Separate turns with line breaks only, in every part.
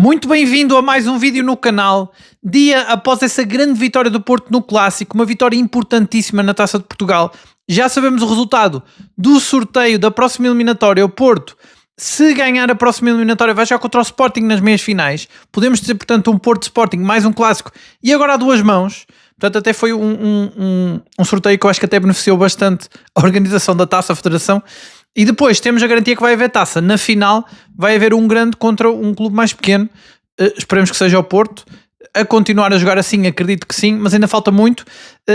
Muito bem-vindo a mais um vídeo no canal, dia após essa grande vitória do Porto no Clássico, uma vitória importantíssima na Taça de Portugal. Já sabemos o resultado do sorteio da próxima eliminatória. O Porto, se ganhar a próxima eliminatória, vai jogar contra o Sporting nas meias finais. Podemos dizer, portanto, um Porto Sporting, mais um Clássico, e agora a duas mãos. Portanto, até foi um sorteio que eu acho que até beneficiou bastante a organização da Taça, a Federação. E depois temos a garantia que vai haver taça. Na final vai haver um grande contra um clube mais pequeno. Esperemos que seja o Porto. A continuar a jogar assim, acredito que sim, mas ainda falta muito.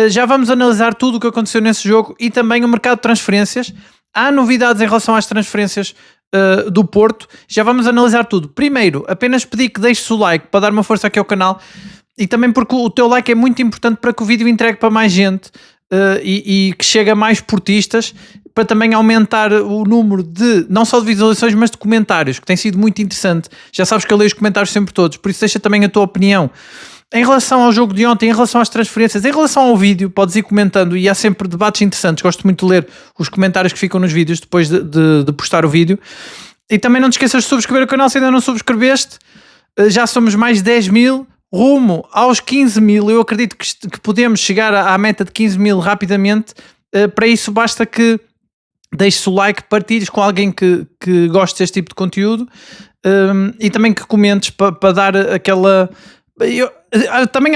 Já vamos analisar tudo o que aconteceu nesse jogo e também o mercado de transferências. Há novidades em relação às transferências do Porto. Já vamos analisar tudo. Primeiro, apenas pedir que deixes o like para dar uma força aqui ao canal e também porque o teu like é muito importante para que o vídeo entregue para mais gente e que chegue a mais portistas, para também aumentar o número de, não só de visualizações, mas de comentários, que tem sido muito interessante. Já sabes que eu leio os comentários sempre todos, por isso deixa também a tua opinião. Em relação ao jogo de ontem, em relação às transferências, em relação ao vídeo, podes ir comentando e há sempre debates interessantes. Gosto muito de ler os comentários que ficam nos vídeos depois de postar o vídeo. E também não te esqueças de subscrever o canal se ainda não subscreveste. Já somos mais de 10 mil, rumo aos 15 mil. Eu acredito que podemos chegar à meta de 15 mil rapidamente. Para isso basta que deixes o like, partilhes com alguém que goste deste tipo de conteúdo e também que comentes para dar aquela... também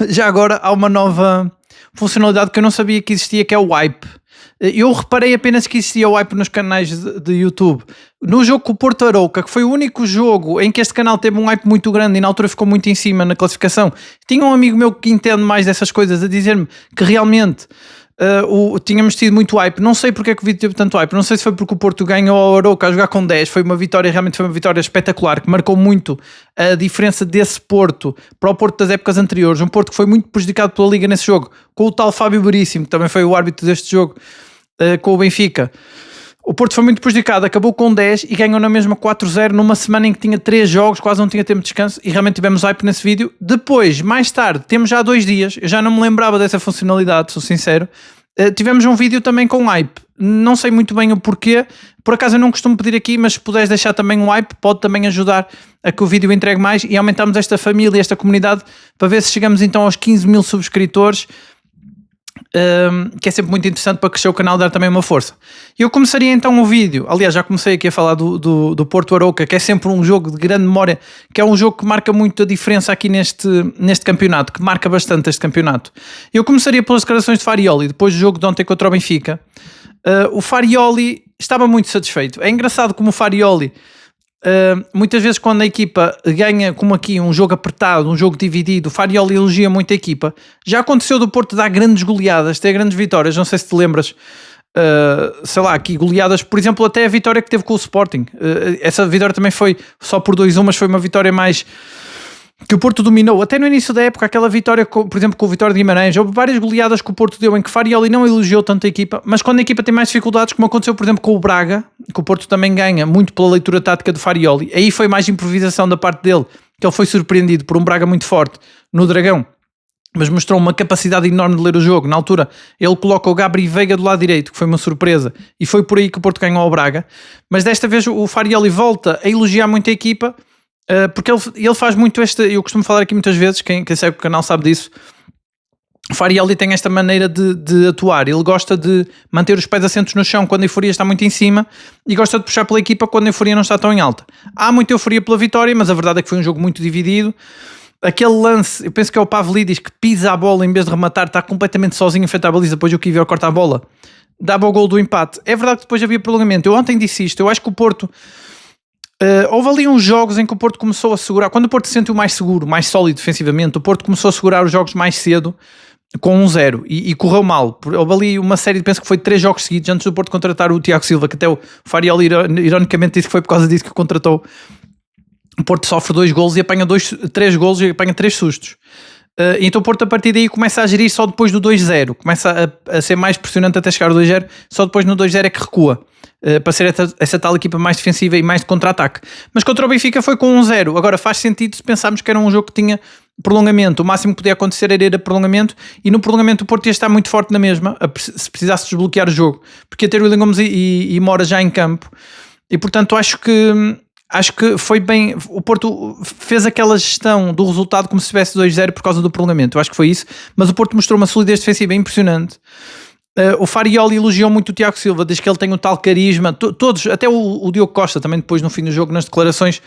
já agora há uma nova funcionalidade que eu não sabia que existia, que é o wipe. Eu reparei apenas que existia o wipe nos canais de YouTube. No jogo com o Porto Arouca, que foi o único jogo em que este canal teve um wipe muito grande e na altura ficou muito em cima na classificação, tinha um amigo meu que entende mais dessas coisas a dizer-me que realmente... tínhamos tido muito hype, não sei porque é que o vídeo teve tanto hype, não sei se foi porque o Porto ganhou ao Arouca a jogar com 10, foi uma vitória, realmente foi uma vitória espetacular, que marcou muito a diferença desse Porto para o Porto das épocas anteriores, um Porto que foi muito prejudicado pela Liga nesse jogo, com o tal Fábio Veríssimo, que também foi o árbitro deste jogo, com o Benfica. O Porto foi muito prejudicado, acabou com 10 e ganhou na mesma 4-0 numa semana em que tinha 3 jogos, quase não tinha tempo de descanso e realmente tivemos hype nesse vídeo. Depois, mais tarde, temos já 2 dias, eu já não me lembrava dessa funcionalidade, sou sincero, tivemos um vídeo também com hype, não sei muito bem o porquê, por acaso eu não costumo pedir aqui, mas se puderes deixar também um hype, pode também ajudar a que o vídeo entregue mais e aumentarmos esta família, esta comunidade, para ver se chegamos então aos 15 mil subscritores, que é sempre muito interessante para crescer o canal, dar também uma força. Eu começaria então o vídeo, aliás já comecei aqui a falar do Porto Arouca, que é sempre um jogo de grande memória, que é um jogo que marca muito a diferença aqui neste campeonato, que marca bastante este campeonato. Eu começaria pelas declarações de Farioli, depois do jogo de ontem contra o Benfica. O Farioli estava muito satisfeito. É engraçado como o Farioli, muitas vezes quando a equipa ganha, como aqui, um jogo apertado, um jogo dividido, o Farioli elogia muito a equipa. Já aconteceu do Porto dar grandes goleadas, ter grandes vitórias, não sei se te lembras, sei lá, aqui goleadas, por exemplo, até a vitória que teve com o Sporting. Essa vitória também foi só por 2-1, mas foi uma vitória mais... que o Porto dominou, até no início da época, aquela vitória, por exemplo, com o Vitória de Guimarães, houve várias goleadas que o Porto deu em que Farioli não elogiou tanto a equipa, mas quando a equipa tem mais dificuldades, como aconteceu, por exemplo, com o Braga, que o Porto também ganha muito pela leitura tática do Farioli, aí foi mais improvisação da parte dele, que ele foi surpreendido por um Braga muito forte no Dragão, mas mostrou uma capacidade enorme de ler o jogo. Na altura, ele coloca o Gabri Veiga do lado direito, que foi uma surpresa, e foi por aí que o Porto ganhou ao Braga, mas desta vez o Farioli volta a elogiar muito a equipa, porque ele faz muito eu costumo falar aqui muitas vezes, quem segue o canal sabe disso, o Farioli tem esta maneira de atuar, ele gosta de manter os pés assentos no chão quando a euforia está muito em cima e gosta de puxar pela equipa quando a euforia não está tão em alta. Há muita euforia pela vitória, mas a verdade é que foi um jogo muito dividido. Aquele lance, eu penso que é o Pavlidis que pisa a bola em vez de rematar, está completamente sozinho em frente à baliza, depois o Kiwior corta a bola, dava o gol do empate. É verdade que depois havia prolongamento, eu ontem disse isto, eu acho que o Porto... houve ali uns jogos em que o Porto começou a segurar, quando o Porto se sentiu mais seguro, mais sólido defensivamente, o Porto começou a segurar os jogos mais cedo com 1-0 e correu mal. Houve ali uma série, penso que foi 3 jogos seguidos antes do Porto contratar o Tiago Silva, que até o Farioli ironicamente disse que foi por causa disso que o contratou. O Porto sofre 2 golos e apanha 3 golos e apanha 3 sustos. Então o Porto a partir daí começa a gerir só depois do 2-0, começa a ser mais pressionante até chegar ao 2-0, só depois no 2-0 é que recua, para ser essa tal equipa mais defensiva e mais de contra-ataque. Mas contra o Benfica foi com 1-0, agora faz sentido se pensarmos que era um jogo que tinha prolongamento, o máximo que podia acontecer era ir a prolongamento, e no prolongamento o Porto ia estar muito forte na mesma, se precisasse desbloquear o jogo, porque ia ter o Willian Gomes e Mora já em campo, e portanto acho que acho que foi bem, o Porto fez aquela gestão do resultado como se tivesse 2-0 por causa do prolongamento, eu acho que foi isso, mas o Porto mostrou uma solidez defensiva impressionante. O Farioli elogiou muito o Tiago Silva, diz que ele tem um tal carisma, todos, até o Diogo Costa também depois no fim do jogo nas declarações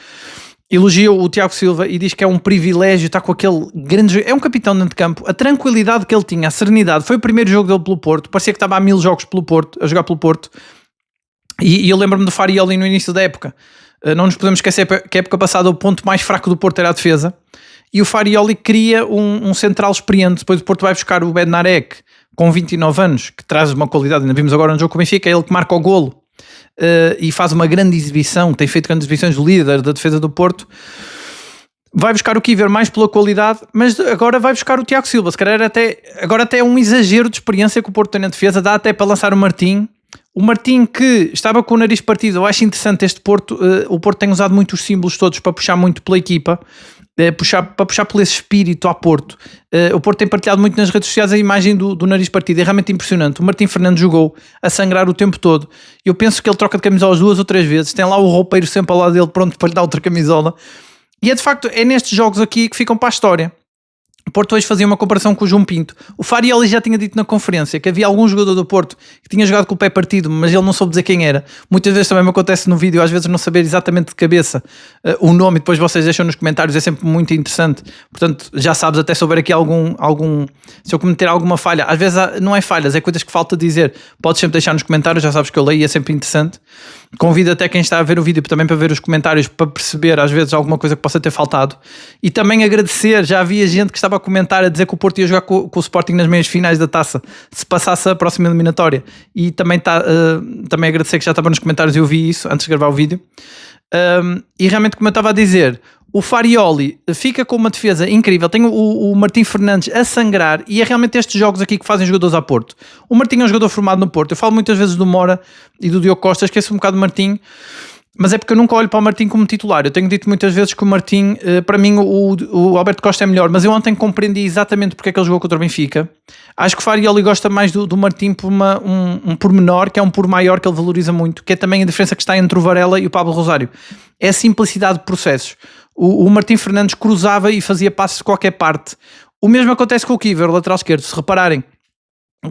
elogiou o Tiago Silva e diz que é um privilégio estar com aquele grande jogo. É um capitão dentro de campo, a tranquilidade que ele tinha, a serenidade, foi o primeiro jogo dele pelo Porto, parecia que estava há 1000 jogos pelo Porto, a jogar pelo Porto, e eu lembro-me do Farioli no início da época. Não nos podemos esquecer que a época passada o ponto mais fraco do Porto era a defesa, e o Farioli cria um central experiente. Depois o Porto vai buscar o Bednarek com 29 anos, que traz uma qualidade, ainda vimos agora no jogo com o Benfica, é ele que marca o golo e faz uma grande exibição, tem feito grandes exibições, o líder da defesa do Porto. Vai buscar o Kiwior mais pela qualidade, mas agora vai buscar o Tiago Silva. Se calhar agora até é um exagero de experiência que o Porto tem na defesa, dá até para lançar o Martim. O Martim, que estava com o nariz partido, eu acho interessante este Porto. O Porto tem usado muito os símbolos todos para puxar muito pela equipa, para puxar por esse espírito ao Porto. O Porto tem partilhado muito nas redes sociais a imagem do nariz partido, é realmente impressionante. O Martim Fernandes jogou a sangrar o tempo todo. Eu penso que ele troca de camisolas 2 ou 3 vezes, tem lá o roupeiro sempre ao lado dele pronto para lhe dar outra camisola. E é de facto, é nestes jogos aqui que ficam para a história. O Porto hoje fazia uma comparação com o João Pinto. O Farioli já tinha dito na conferência que havia algum jogador do Porto que tinha jogado com o pé partido, mas ele não soube dizer quem era. Muitas vezes também me acontece no vídeo, às vezes não saber exatamente de cabeça o nome, e depois vocês deixam nos comentários, é sempre muito interessante. Portanto, já sabes, até souber aqui algum se eu cometer alguma falha, às vezes não é falhas, é coisas que falta dizer, podes sempre deixar nos comentários, já sabes que eu leio e é sempre interessante. Convido até quem está a ver o vídeo também para ver os comentários, para perceber às vezes alguma coisa que possa ter faltado. E também agradecer, já havia gente que estava a comentar a dizer que o Porto ia jogar com o Sporting nas meias finais da taça, se passasse a próxima eliminatória. E também agradecer que já estava nos comentários e eu vi isso antes de gravar o vídeo. E realmente, como eu estava a dizer, o Farioli fica com uma defesa incrível, tem o Martim Fernandes a sangrar, e é realmente estes jogos aqui que fazem jogadores a Porto. O Martim é um jogador formado no Porto, eu falo muitas vezes do Mora e do Diogo Costa, esqueço um bocado do Martim, mas é porque eu nunca olho para o Martim como titular. Eu tenho dito muitas vezes que o Martim, para mim o Alberto Costa é melhor, mas eu ontem compreendi exatamente porque é que ele jogou contra o Benfica. Acho que o Farioli gosta mais do Martim por um pormenor, que é um por maior, que ele valoriza muito, que é também a diferença que está entre o Varela e o Pablo Rosário. É a simplicidade de processos. O Martim Fernandes cruzava e fazia passos de qualquer parte. O mesmo acontece com o Kiwior, o lateral esquerdo. Se repararem,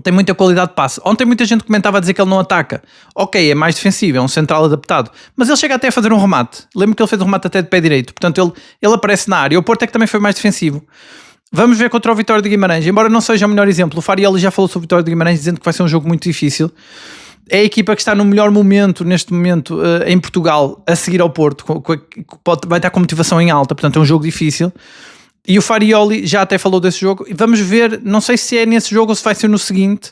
tem muita qualidade de passe. Ontem muita gente comentava a dizer que ele não ataca. Ok, é mais defensivo, é um central adaptado, mas ele chega até a fazer um remate. Lembro que ele fez um remate até de pé direito. Portanto, ele aparece na área. O Porto é que também foi mais defensivo. Vamos ver contra o Vitória de Guimarães. Embora não seja o melhor exemplo, o Farioli já falou sobre o Vitória de Guimarães, dizendo que vai ser um jogo muito difícil. É a equipa que está no melhor momento, neste momento, em Portugal, a seguir ao Porto. Vai estar com motivação em alta, portanto é um jogo difícil. E o Farioli já até falou desse jogo. E vamos ver, não sei se é nesse jogo ou se vai ser no seguinte,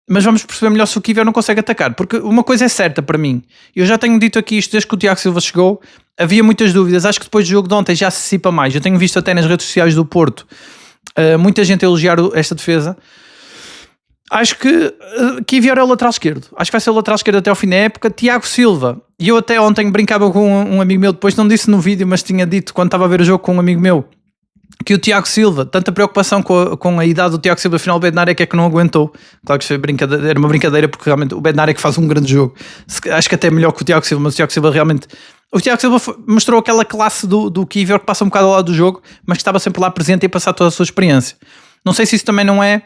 mas vamos perceber melhor se o Kiwior não consegue atacar. Porque uma coisa é certa para mim, eu já tenho dito aqui isto desde que o Tiago Silva chegou, havia muitas dúvidas. Acho que depois do jogo de ontem já se dissipa mais. Eu tenho visto até nas redes sociais do Porto muita gente a elogiar esta defesa. Acho que Kiwior é o lateral esquerdo. Acho que vai ser o lateral esquerdo até ao fim da época. Tiago Silva, e eu até ontem brincava com um amigo meu, depois não disse no vídeo, mas tinha dito quando estava a ver o jogo com um amigo meu, que o Tiago Silva, tanta preocupação com a idade do Tiago Silva, afinal o Bednarek é que não aguentou. Claro que era uma brincadeira, porque realmente o Bednarek faz um grande jogo. Acho que até é melhor que o Tiago Silva, mas o Tiago Silva realmente... O Tiago Silva mostrou aquela classe do Kiwior que passa um bocado ao lado do jogo, mas que estava sempre lá presente e a passar toda a sua experiência. Não sei se isso também não é...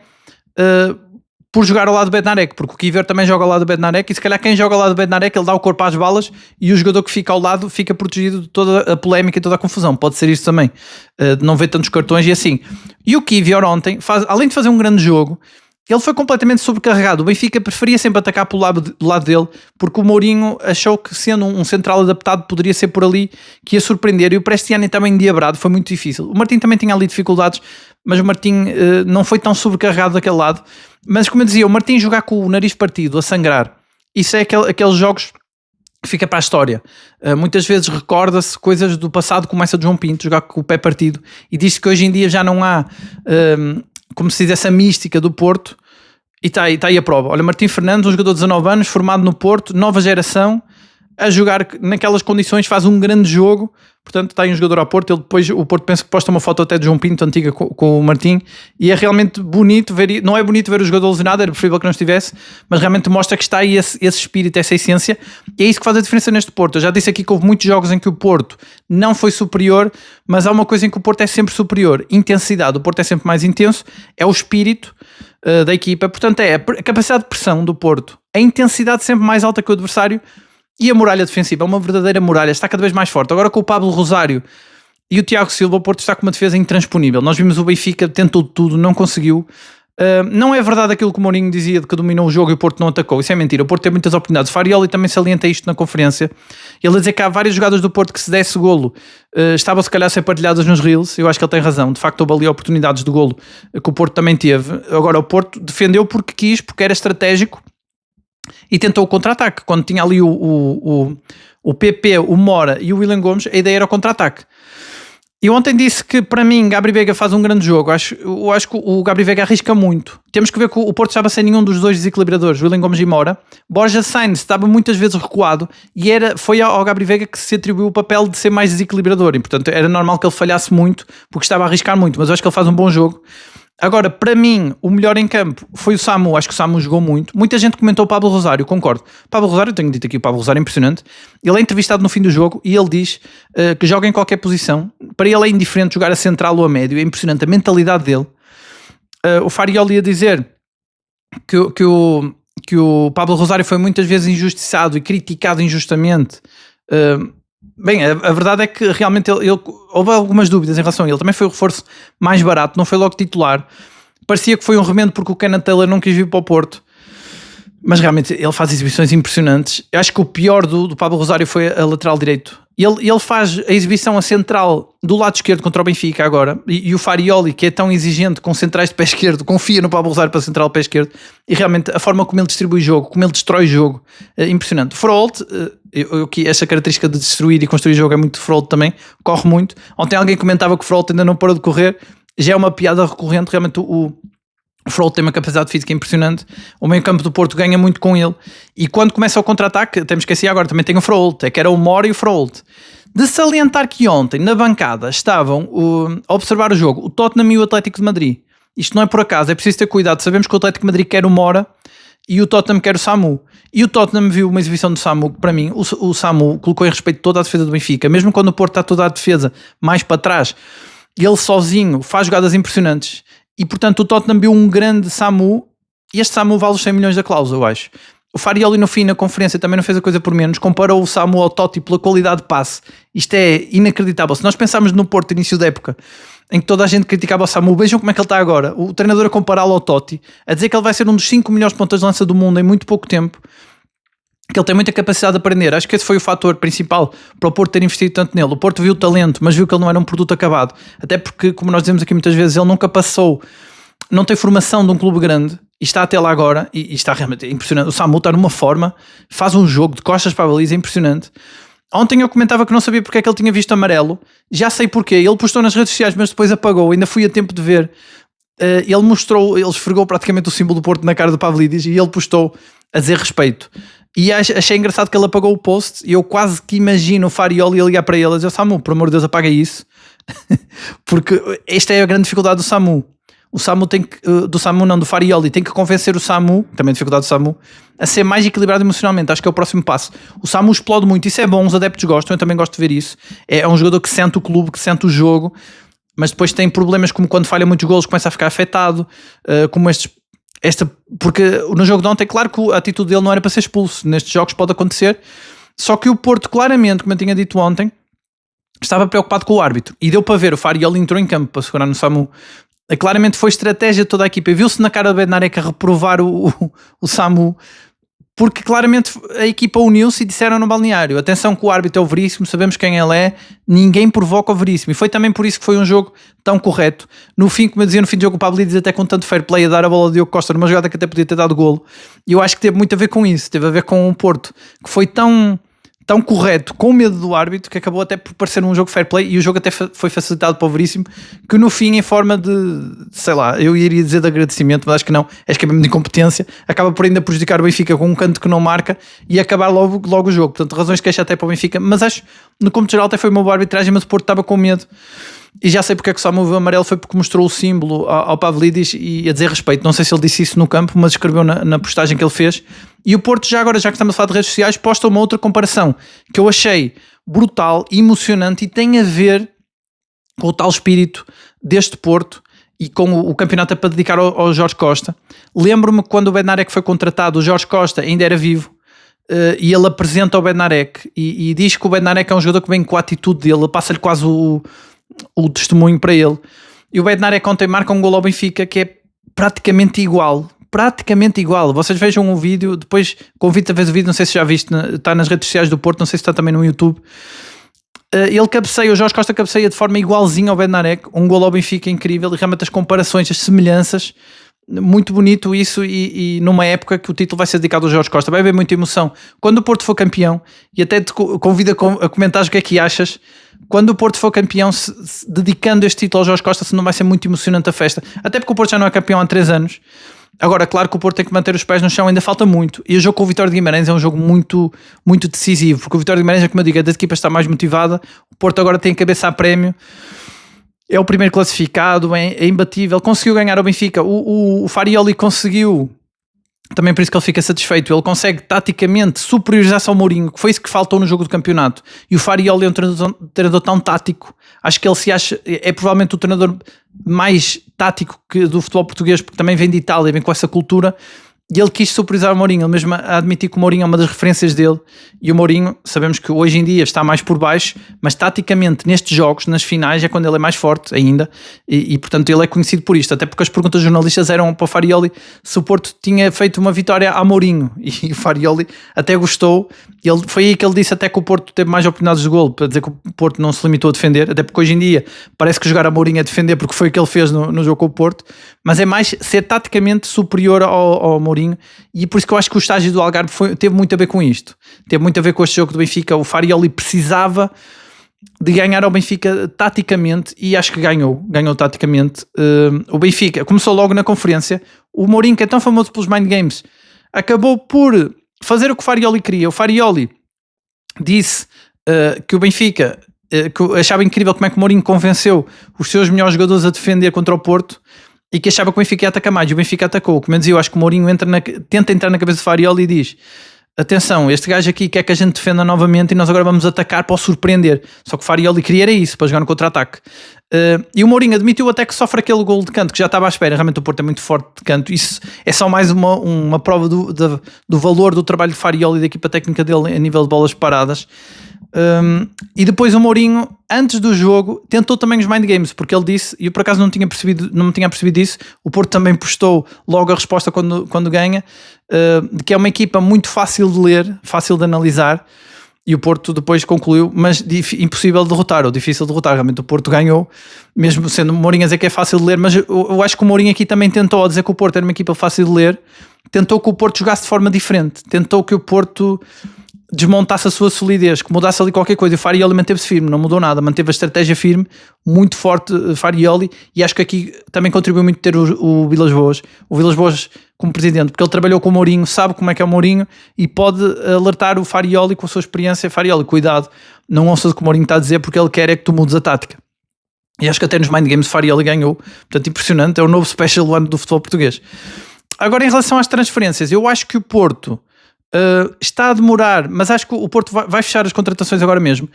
por jogar ao lado do Bednarek, porque o Kiwior também joga ao lado do Bednarek, e se calhar quem joga ao lado do Bednarek ele dá o corpo às balas e o jogador que fica ao lado fica protegido de toda a polémica e toda a confusão. Pode ser isso também, de não ver tantos cartões e assim. E o Kiwior ontem, além de fazer um grande jogo, ele foi completamente sobrecarregado. O Benfica preferia sempre atacar pelo lado dele, porque o Mourinho achou que, sendo um central adaptado, poderia ser por ali que ia surpreender. E o Prestiani também endiabrado, foi muito difícil. O Martim também tinha ali dificuldades, mas o Martim não foi tão sobrecarregado daquele lado. Mas como eu dizia, o Martim jogar com o nariz partido, a sangrar, isso é aqueles jogos que fica para a história. Muitas vezes recorda-se coisas do passado, como essa de João Pinto, jogar com o pé partido, e diz que hoje em dia já não há... como se diz, essa mística do Porto, e está aí a prova. Olha, Martim Fernandes, um jogador de 19 anos, formado no Porto, nova geração, a jogar naquelas condições, faz um grande jogo. Portanto, está aí um jogador ao Porto. Ele depois, o Porto pensa que posta uma foto até de João Pinto, antiga, com o Martim, e é realmente bonito ver. Não é bonito ver o jogador lesionado, era preferível que não estivesse, mas realmente mostra que está aí esse espírito, essa essência, e é isso que faz a diferença neste Porto. Eu já disse aqui que houve muitos jogos em que o Porto não foi superior, mas há uma coisa em que o Porto é sempre superior: intensidade. O Porto é sempre mais intenso, é o espírito da equipa. Portanto, é a capacidade de pressão do Porto, a intensidade sempre mais alta que o adversário. E a muralha defensiva é uma verdadeira muralha, está cada vez mais forte. Agora com o Pablo Rosário e o Tiago Silva, o Porto está com uma defesa intransponível. Nós vimos o Benfica, tentou tudo, não conseguiu. Não é verdade aquilo que o Mourinho dizia de que dominou o jogo e o Porto não atacou. Isso é mentira, o Porto tem muitas oportunidades. O Farioli também salienta isto na conferência. Ele a dizer que há várias jogadas do Porto que, se desse golo, estavam se calhar a ser partilhadas nos reels. Eu acho que ele tem razão. De facto houve ali oportunidades de golo que o Porto também teve. Agora o Porto defendeu porque quis, porque era estratégico, e tentou o contra-ataque. Quando tinha ali o PP, o Mora e o William Gomes, a ideia era o contra-ataque. E ontem disse que, para mim, Gabri Veiga faz um grande jogo. Eu acho que o Gabri Veiga arrisca muito. Temos que ver que o Porto estava sem nenhum dos dois desequilibradores, William Gomes e Mora. Borja Sainz estava muitas vezes recuado, e foi ao Gabri Veiga que se atribuiu o papel de ser mais desequilibrador, e portanto era normal que ele falhasse muito, porque estava a arriscar muito, mas eu acho que ele faz um bom jogo. Agora, para mim, o melhor em campo foi o Samu. Acho que o Samu jogou muito. Muita gente comentou o Pablo Rosário, concordo. Pablo Rosário, eu tenho dito aqui, o Pablo Rosário é impressionante. Ele é entrevistado no fim do jogo e ele diz que joga em qualquer posição. Para ele é indiferente jogar a central ou a médio. É impressionante a mentalidade dele. O Farioli ia dizer que o Pablo Rosário foi muitas vezes injustiçado e criticado injustamente. Bem, a verdade é que realmente houve algumas dúvidas em relação a ele. Também foi o reforço mais barato, não foi logo titular. Parecia que foi um remendo porque o Kenneth Taylor não quis vir para o Porto, mas realmente ele faz exibições impressionantes. Eu acho que o pior do Pablo Rosário foi a lateral direito. Ele faz a exibição a central do lado esquerdo contra o Benfica agora, e o Farioli, que é tão exigente com centrais de pé esquerdo, confia no Pablo Rosário para central de pé esquerdo, e realmente a forma como ele distribui o jogo, como ele destrói o jogo, é impressionante. Frolt, essa característica de destruir e construir o jogo é muito Frolt também, corre muito. Ontem alguém comentava que o Frolt ainda não parou de correr, já é uma piada recorrente. Realmente o Frolt tem uma capacidade física impressionante. O meio campo do Porto ganha muito com ele, e quando começa o contra-ataque, temos que esquecer agora, também tem o Frolt, que era o Mora e o Frolt. De salientar que ontem na bancada estavam a observar o jogo o Tottenham e o Atlético de Madrid. Isto não é por acaso, é preciso ter cuidado. Sabemos que o Atlético de Madrid quer o Mora e o Tottenham quer o Samu, e o Tottenham viu uma exibição do Samu que, para mim, o Samu colocou em respeito toda a defesa do Benfica. Mesmo quando o Porto está toda a defesa mais para trás, ele sozinho faz jogadas impressionantes. E portanto o Tottenham viu um grande Samu, e este Samu vale os 100 milhões da cláusula, eu acho. O Farioli no fim, na conferência, também não fez a coisa por menos, comparou o Samu ao Totti pela qualidade de passe. Isto é inacreditável. Se nós pensarmos no Porto início da época, em que toda a gente criticava o Samu, vejam como é que ele está agora. O treinador a compará-lo ao Totti, a dizer que ele vai ser um dos 5 melhores pontas de lança do mundo em muito pouco tempo, que ele tem muita capacidade de aprender. Acho que esse foi o fator principal para o Porto ter investido tanto nele. O Porto viu o talento, mas viu que ele não era um produto acabado. Até porque, como nós dizemos aqui muitas vezes, ele nunca passou, não tem formação de um clube grande, e está até lá agora, e está realmente impressionante. O Samu está numa forma, faz um jogo de costas para a baliza, impressionante. Ontem eu comentava que não sabia porque é que ele tinha visto amarelo. Já sei porquê. Ele postou nas redes sociais, mas depois apagou. Ainda fui a tempo de ver. Ele esfregou praticamente o símbolo do Porto na cara do Pavlidis, e ele postou a dizer respeito. E achei engraçado que ele apagou o post, e eu quase que imagino o Farioli a ligar para ele a dizer: Samu, por amor de Deus, apaga isso. Porque esta é a grande dificuldade do Samu. O Samu do Farioli tem que convencer o Samu, também a dificuldade do Samu, a ser mais equilibrado emocionalmente. Acho que é o próximo passo. O Samu explode muito, isso é bom, os adeptos gostam, eu também gosto de ver isso. É um jogador que sente o clube, que sente o jogo, mas depois tem problemas como quando falha muitos golos, começa a ficar afetado, como porque no jogo de ontem, claro que a atitude dele não era para ser expulso. Nestes jogos pode acontecer, só que o Porto claramente, como eu tinha dito ontem, estava preocupado com o árbitro, e deu para ver. O Farioli entrou em campo para segurar no Samu. Claramente foi estratégia de toda a equipa, e viu-se na cara do Bednarek a reprovar o Samu, porque claramente a equipa uniu-se e disseram no balneário: atenção que o árbitro é o Veríssimo, sabemos quem ele é, ninguém provoca o Veríssimo. E foi também por isso que foi um jogo tão correto. No fim, como eu dizia, no fim do jogo o Pavlidis até com tanto fair play a dar a bola ao Diogo Costa numa jogada que até podia ter dado golo, e eu acho que teve muito a ver com isso. Teve a ver com o Porto, que foi tão tão correto, com medo do árbitro, que acabou até por parecer um jogo fair play, e o jogo até foi facilitado para o Veríssimo, que no fim, em forma de, sei lá, eu iria dizer de agradecimento, mas acho que não, acho que é mesmo de incompetência, acaba por ainda prejudicar o Benfica com um canto que não marca e acabar logo o jogo. Portanto, razões de queixa até para o Benfica, mas acho, no cômputo geral, até foi uma boa arbitragem, mas o Porto estava com medo. E já sei porque é que só moveu amarelo, foi porque mostrou o símbolo ao Pavlidis e a dizer respeito. Não sei se ele disse isso no campo, mas escreveu na postagem que ele fez. E o Porto, já agora, já que estamos a falar de redes sociais, posta uma outra comparação que eu achei brutal, emocionante e tem a ver com o tal espírito deste Porto e com o campeonato para dedicar ao Jorge Costa. Lembro-me quando o Bednarek foi contratado, o Jorge Costa ainda era vivo, e ele apresenta o Bednarek e diz que o Bednarek é um jogador que vem com a atitude dele, ele passa-lhe quase o testemunho para ele. E o Bednarek ontem marca um gol ao Benfica que é praticamente igual. Vocês vejam o vídeo, depois convido-te a ver o vídeo, não sei se já viste, está nas redes sociais do Porto, não sei se está também no YouTube. Ele cabeceia, o Jorge Costa cabeceia de forma igualzinha ao Bednarek, um gol ao Benfica incrível, e realmente as comparações, as semelhanças, muito bonito isso, e numa época que o título vai ser dedicado ao Jorge Costa, vai haver muita emoção. Quando o Porto for campeão, e até te convido a comentares o que é que achas, quando o Porto for campeão, dedicando este título ao Jorge Costa, se não vai ser muito emocionante a festa, até porque o Porto já não é campeão há 3 anos. Agora, claro que o Porto tem que manter os pés no chão, ainda falta muito, e o jogo com o Vitória de Guimarães é um jogo muito, muito decisivo, porque o Vitória de Guimarães, como eu digo, a equipa está mais motivada, o Porto agora tem a cabeça a prémio, é o primeiro classificado, é imbatível, conseguiu ganhar ao Benfica, o Farioli conseguiu, também por isso que ele fica satisfeito, ele consegue taticamente superiorizar-se ao Mourinho, que foi isso que faltou no jogo do campeonato, e o Farioli é um treinador tão tático, acho que ele se acha, é provavelmente o treinador mais tático do futebol português, porque também vem de Itália, vem com essa cultura, e ele quis superiorizar o Mourinho, ele mesmo a admitir que o Mourinho é uma das referências dele, e o Mourinho, sabemos que hoje em dia está mais por baixo, mas taticamente nestes jogos, nas finais, é quando ele é mais forte ainda, e portanto ele é conhecido por isto, até porque as perguntas jornalistas eram para o Farioli se o Porto tinha feito uma vitória a Mourinho, e o Farioli até gostou, foi aí que ele disse até que o Porto teve mais oportunidades de golo, para dizer que o Porto não se limitou a defender, até porque hoje em dia parece que jogar a Mourinho é defender, porque foi o que ele fez no jogo com o Porto, mas é mais ser taticamente superior ao Mourinho, e por isso que eu acho que o estágio do Algarve teve muito a ver com isto, teve muito a ver com este jogo do Benfica. O Farioli precisava de ganhar ao Benfica taticamente, e acho que ganhou taticamente. O Benfica começou logo na conferência, o Mourinho, que é tão famoso pelos mind games, acabou por fazer o que o Farioli queria. O Farioli disse que o Benfica, que achava incrível como é que o Mourinho convenceu os seus melhores jogadores a defender contra o Porto, e que achava que o Benfica ia atacar mais, e o Benfica atacou. Como eu dizia, eu acho que o Mourinho tenta entrar na cabeça do Farioli e diz: atenção, este gajo aqui quer que a gente defenda novamente e nós agora vamos atacar para o surpreender. Só que o Farioli queria era isso, para jogar no contra-ataque. E o Mourinho admitiu até que sofre aquele gol de canto, que já estava à espera. Realmente o Porto é muito forte de canto. Isso é só mais uma prova do valor do trabalho de Farioli e da equipa técnica dele a nível de bolas paradas. E depois o Mourinho, antes do jogo, tentou também os mind games, porque ele disse, e eu por acaso não me tinha percebido isso, o Porto também postou logo a resposta quando ganha, que é uma equipa muito fácil de ler, fácil de analisar, e o Porto depois concluiu, mas impossível de derrotar, ou difícil de derrotar. Realmente o Porto ganhou, mesmo sendo o Mourinho a dizer que é fácil de ler, mas eu acho que o Mourinho aqui também tentou, a dizer que o Porto era uma equipa fácil de ler, tentou que o Porto jogasse de forma diferente, tentou que o Porto desmontasse a sua solidez, que mudasse ali qualquer coisa. E o Farioli manteve-se firme, não mudou nada, manteve a estratégia firme, muito forte, Farioli, e acho que aqui também contribuiu muito ter o Vilas Boas como presidente, porque ele trabalhou com o Mourinho, sabe como é que é o Mourinho e pode alertar o Farioli com a sua experiência. Farioli, cuidado, não ouças o que o Mourinho está a dizer, porque ele quer é que tu mudes a tática. E acho que até nos Mind Games o Farioli ganhou, portanto impressionante, é o novo special one do futebol português. Agora, em relação às transferências, eu acho que o Porto está a demorar, mas acho que o Porto vai fechar as contratações agora mesmo.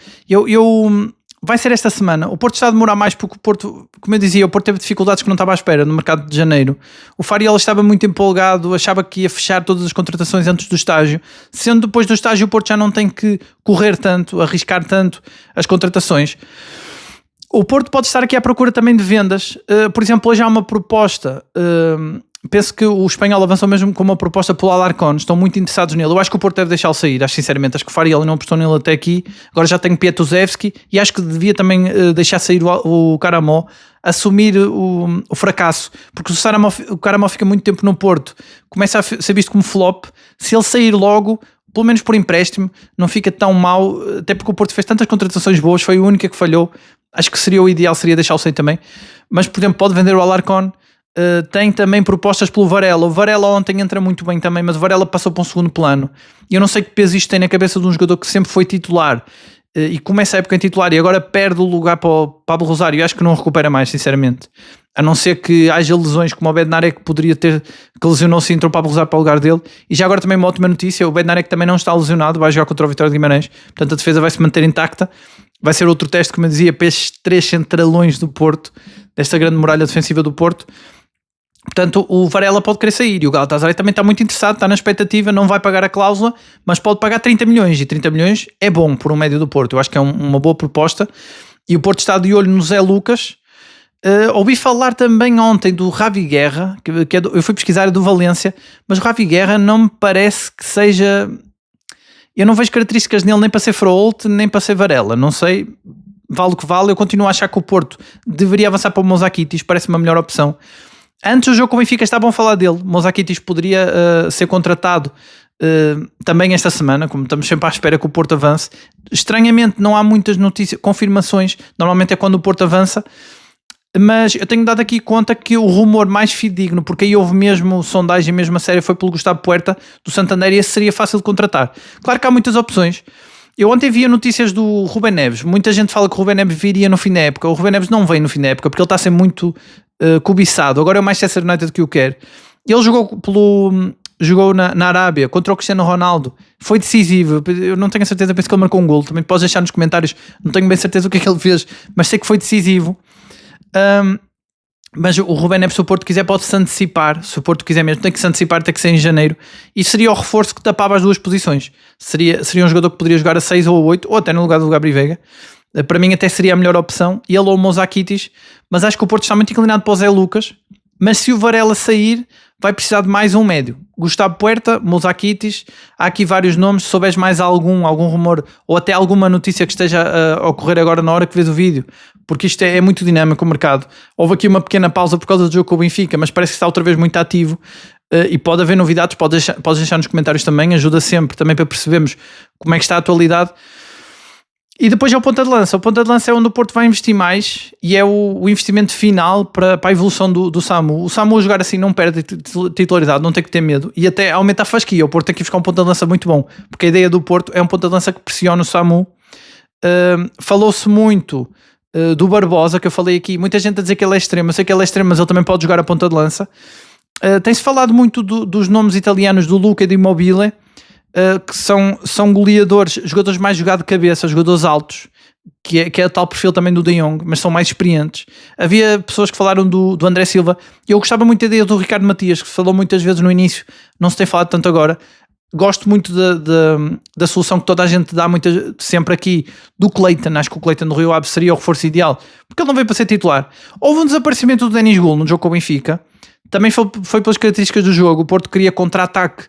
Vai ser esta semana. O Porto está a demorar mais porque o Porto, como eu dizia, o Porto teve dificuldades que não estava à espera no mercado de janeiro. O Farioli estava muito empolgado, achava que ia fechar todas as contratações antes do estágio, sendo depois do estágio o Porto já não tem que correr tanto, arriscar tanto as contratações. O Porto pode estar aqui à procura também de vendas. Por exemplo, hoje há uma proposta, penso que o espanhol avançou mesmo com uma proposta pelo Alarcón, estão muito interessados nele. Eu acho que o Porto deve deixá-lo sair, acho sinceramente, acho que o Farioli não apostou nele até aqui. Agora já tem Pietuzewski e acho que devia também deixar sair o Caramó, assumir o fracasso, porque o Caramó fica muito tempo no Porto, começa a ser visto como flop. Se ele sair logo, pelo menos por empréstimo, não fica tão mal, até porque o Porto fez tantas contratações boas, foi a única que falhou. Acho que seria o ideal, seria deixar o sair também. Mas, por exemplo, pode vender o Alarcón. Tem também propostas pelo Varela. O Varela ontem entra muito bem também, mas o Varela passou para um segundo plano. E eu não sei que peso isto tem na cabeça de um jogador que sempre foi titular e começa a época em titular e agora perde o lugar para o Pablo Rosário. Eu acho que não recupera mais, sinceramente. A não ser que haja lesões como o Bednarek, que poderia ter, que lesionou-se e entrou o Pablo Rosário para o lugar dele. E já agora também uma ótima notícia: o Bednarek também não está lesionado, vai jogar contra o Vitória de Guimarães, portanto a defesa vai se manter intacta. Vai ser outro teste, como eu dizia, para estes 3 centralões do Porto, desta grande muralha defensiva do Porto. Portanto, o Varela pode querer sair e o Galatasaray também está muito interessado, está na expectativa, não vai pagar a cláusula, mas pode pagar 30 milhões e 30 milhões é bom por um médio do Porto. Eu acho que é uma boa proposta e o Porto está de olho no Zé Lucas. Ouvi falar também ontem do Ravi Guerra, que é eu fui pesquisar, é do Valência, mas o Ravi Guerra não me parece que seja... Eu não vejo características nele nem para ser Froholt, nem para ser Varela, não sei, vale o que vale. Eu continuo a achar que o Porto deveria avançar para o Mouzakitis, parece uma melhor opção. Antes do jogo com o Benfica estavam a falar dele. Mouzakitis poderia ser contratado também esta semana, como estamos sempre à espera que o Porto avance. Estranhamente não há muitas notícias, confirmações, normalmente é quando o Porto avança, mas eu tenho dado aqui conta que o rumor mais fidedigno, porque aí houve mesmo sondagem, mesmo a série, foi pelo Gustavo Puerta do Santander e esse seria fácil de contratar. Claro que há muitas opções. Eu ontem via notícias do Rubén Neves. Muita gente fala que o Rubén Neves viria no fim da época. O Rubén Neves não vem no fim da época porque ele está a ser muito cobiçado. Agora é o Manchester United que o quer. Ele jogou na Arábia contra o Cristiano Ronaldo. Foi decisivo. Eu não tenho a certeza, penso que ele marcou um golo. Também podes deixar nos comentários. Não tenho bem certeza o que é que ele fez, mas sei que foi decisivo. Mas o Rubén Neves, se o Porto quiser, pode-se antecipar. Se o Porto quiser mesmo, tem que se antecipar, tem que ser em janeiro. E seria o reforço que tapava as duas posições. Seria um jogador que poderia jogar a 6 ou a 8, ou até no lugar do Gabri Veiga. Para mim até seria a melhor opção. Ele ou o Mouzakitis. Mas acho que o Porto está muito inclinado para o Zé Lucas. Mas se o Varela sair, vai precisar de mais um médio. Gustavo Puerta, Mouzakitis. Há aqui vários nomes. Se souberes mais algum rumor ou até alguma notícia que esteja a ocorrer agora na hora que vês o vídeo, porque isto é muito dinâmico o mercado. Houve aqui uma pequena pausa por causa do jogo com o Benfica, mas parece que está outra vez muito ativo e pode haver novidades. Podes deixar nos comentários também, ajuda sempre também para percebermos como é que está a atualidade. E depois é o ponta de lança. O ponta de lança é onde o Porto vai investir mais e é o investimento final para a evolução do Samu. O Samu a jogar assim não perde titularidade, não tem que ter medo e até aumenta a fasquia. O Porto tem que buscar um ponta de lança muito bom, porque a ideia do Porto é um ponta de lança que pressiona o Samu. Falou-se muito do Barbosa, que eu falei aqui. Muita gente a dizer que ele é extremo. Eu sei que ele é extremo, mas ele também pode jogar a ponta de lança. Tem-se falado muito dos nomes italianos do Luca e do Immobile, que são goleadores, jogadores mais jogados de cabeça, jogadores altos, que é o tal perfil também do De Jong, mas são mais experientes. Havia pessoas que falaram do André Silva, e eu gostava muito da ideia do Ricardo Matias, que se falou muitas vezes no início, não se tem falado tanto agora. Gosto muito da solução que toda a gente dá sempre aqui do Cleiton. Acho que o Cleiton do Rio Ave seria o reforço ideal, porque ele não veio para ser titular. Houve um desaparecimento do Denis Goul no jogo com o Benfica, também foi pelas características do jogo. O Porto queria contra-ataque,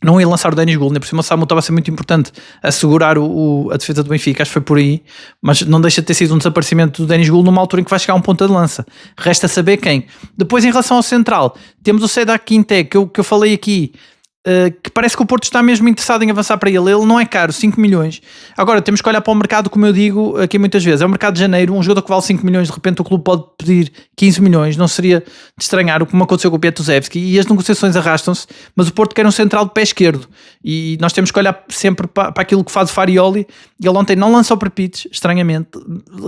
não ia lançar o Denis Goul, nem por cima o Samu estava a ser muito importante a segurar a defesa do Benfica, acho que foi por aí, mas não deixa de ter sido um desaparecimento do Denis Goul numa altura em que vai chegar um ponta de lança. Resta saber quem. Depois, em relação ao central, temos o Sedak Quinté, que eu falei aqui, que parece que o Porto está mesmo interessado em avançar para ele. Ele não é caro, 5 milhões. Agora, temos que olhar para o mercado, como eu digo aqui muitas vezes. É o mercado de janeiro, um jogador que vale 5 milhões, de repente o clube pode pedir 15 milhões. Não seria de estranhar o que aconteceu com o Piatusevski. E as negociações arrastam-se, mas o Porto quer um central de pé esquerdo. E nós temos que olhar sempre para aquilo que faz o Farioli. Ele ontem não lançou para Pites, estranhamente.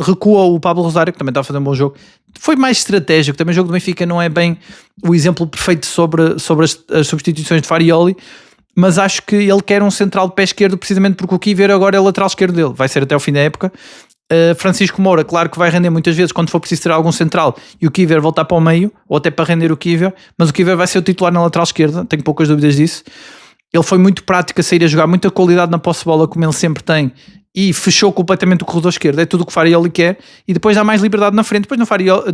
Recua o Pablo Rosário, que também está a fazer um bom jogo. Foi mais estratégico. Também o jogo do Benfica não é bem o exemplo perfeito sobre as substituições de Farioli, mas acho que ele quer um central de pé esquerdo precisamente porque o Kiwior agora é o lateral esquerdo dele, vai ser até o fim da época. Francisco Moura, claro que vai render muitas vezes quando for preciso ter algum central e o Kiwior voltar para o meio, ou até para render o Kiwior, mas o Kiwior vai ser o titular na lateral esquerda, tenho poucas dúvidas disso. Ele foi muito prático a sair a jogar, muita qualidade na posse de bola, como ele sempre tem, e fechou completamente o corredor esquerdo. É tudo o que o Farioli quer, e depois dá mais liberdade na frente. Depois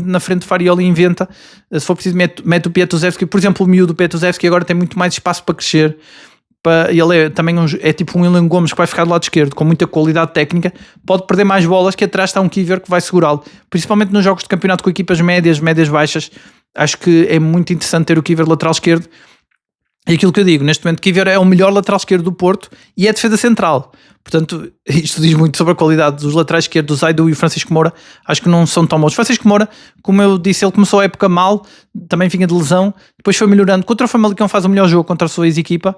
na frente o Farioli inventa, se for preciso mete o Piatusevski. Por exemplo, o miúdo Piatusevski agora tem muito mais espaço para crescer. Ele é também é tipo um William Gomes que vai ficar do lado esquerdo, com muita qualidade técnica, pode perder mais bolas, que atrás está um Kiwior que vai segurá-lo, principalmente nos jogos de campeonato com equipas médias baixas. Acho que é muito interessante ter o Kiwior lateral esquerdo. E aquilo que eu digo, neste momento, Kiwior é o melhor lateral esquerdo do Porto e é defesa central. Portanto, isto diz muito sobre a qualidade dos laterais esquerdos, o Zaidu e o Francisco Moura. Acho que não são tão bons. Francisco Moura, como eu disse, ele começou a época mal, também vinha de lesão, depois foi melhorando. Contra o Famalicão faz o melhor jogo contra a sua ex-equipa.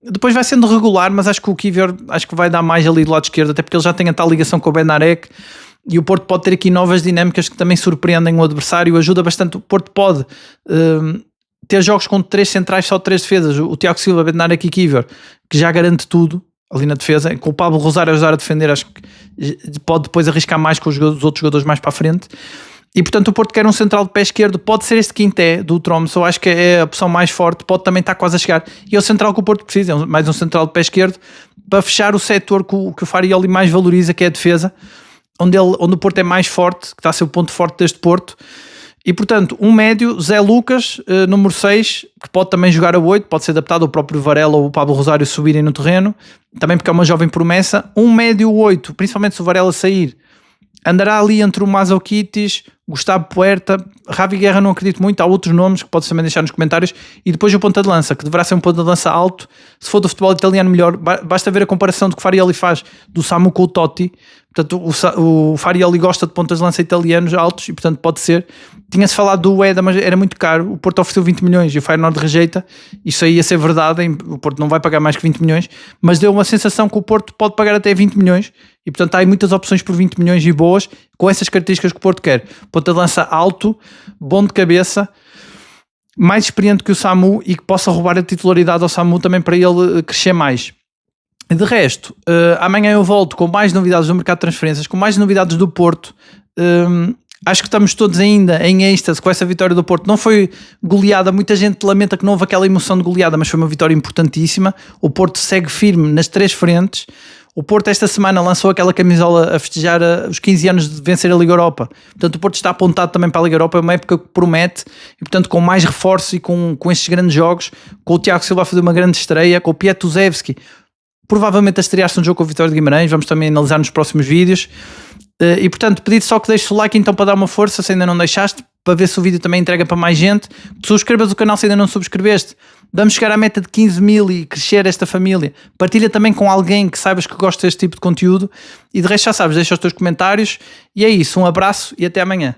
Depois vai sendo regular, mas acho que o Kiwior acho que vai dar mais ali do lado esquerdo, até porque ele já tem a tal ligação com o Benarek. E o Porto pode ter aqui novas dinâmicas que também surpreendem o adversário, ajuda bastante. O Porto pode ter jogos com 3 centrais, só 3 defesas, o Tiago Silva, Bednarek e Kiwior, que já garante tudo ali na defesa, com o Pablo Rosário a ajudar a defender, acho que pode depois arriscar mais com os outros jogadores mais para a frente. E portanto o Porto quer um central de pé esquerdo, pode ser este Quinté do Tromsø, eu acho que é a opção mais forte, pode também estar quase a chegar, e é o central que o Porto precisa, é mais um central de pé esquerdo para fechar o setor que o Farioli mais valoriza, que é a defesa, onde o Porto é mais forte, que está a ser o ponto forte deste Porto. E portanto, um médio, Zé Lucas, número 6, que pode também jogar a 8, pode ser adaptado ao próprio Varela ou o Pablo Rosário subirem no terreno, também porque é uma jovem promessa. Um médio 8, principalmente se o Varela sair, andará ali entre o Mazoukitis, Gustavo Puerta, Ravi Guerra não acredito muito, há outros nomes que podes também deixar nos comentários, e depois o ponta de lança, que deverá ser um ponta de lança alto, se for do futebol italiano melhor, basta ver a comparação do que o Farioli faz do Samu com o Totti. Portanto, o Farioli gosta de pontas de lança italianos altos e portanto pode ser. Tinha-se falado do Ueda, mas era muito caro, o Porto ofereceu 20 milhões e o Feyenoord rejeita, isso aí ia ser verdade, o Porto não vai pagar mais que 20 milhões, mas deu uma sensação que o Porto pode pagar até 20 milhões e portanto há aí muitas opções por 20 milhões e boas, com essas características que o Porto quer. Ponta de lança alto, bom de cabeça, mais experiente que o Samu e que possa roubar a titularidade ao Samu também para ele crescer mais. De resto, amanhã eu volto com mais novidades do mercado de transferências, com mais novidades do Porto. Acho que estamos todos ainda em êxtase com essa vitória do Porto. Não foi goleada, muita gente lamenta que não houve aquela emoção de goleada, mas foi uma vitória importantíssima. O Porto segue firme nas 3 frentes. O Porto esta semana lançou aquela camisola a festejar os 15 anos de vencer a Liga Europa. Portanto, o Porto está apontado também para a Liga Europa, é uma época que promete, e portanto com mais reforço e com estes grandes jogos, com o Tiago Silva a fazer uma grande estreia, com o Pietuzewski provavelmente a estrear-se no jogo com o Vitória de Guimarães, vamos também analisar nos próximos vídeos. E portanto, pedi-te só que deixes o like então para dar uma força, se ainda não deixaste, para ver se o vídeo também entrega para mais gente. Que subscrevas o canal se ainda não subscreveste. Vamos chegar à meta de 15 mil e crescer esta família. Partilha também com alguém que saibas que gosta deste tipo de conteúdo. E de resto já sabes, deixa os teus comentários. E é isso, um abraço e até amanhã.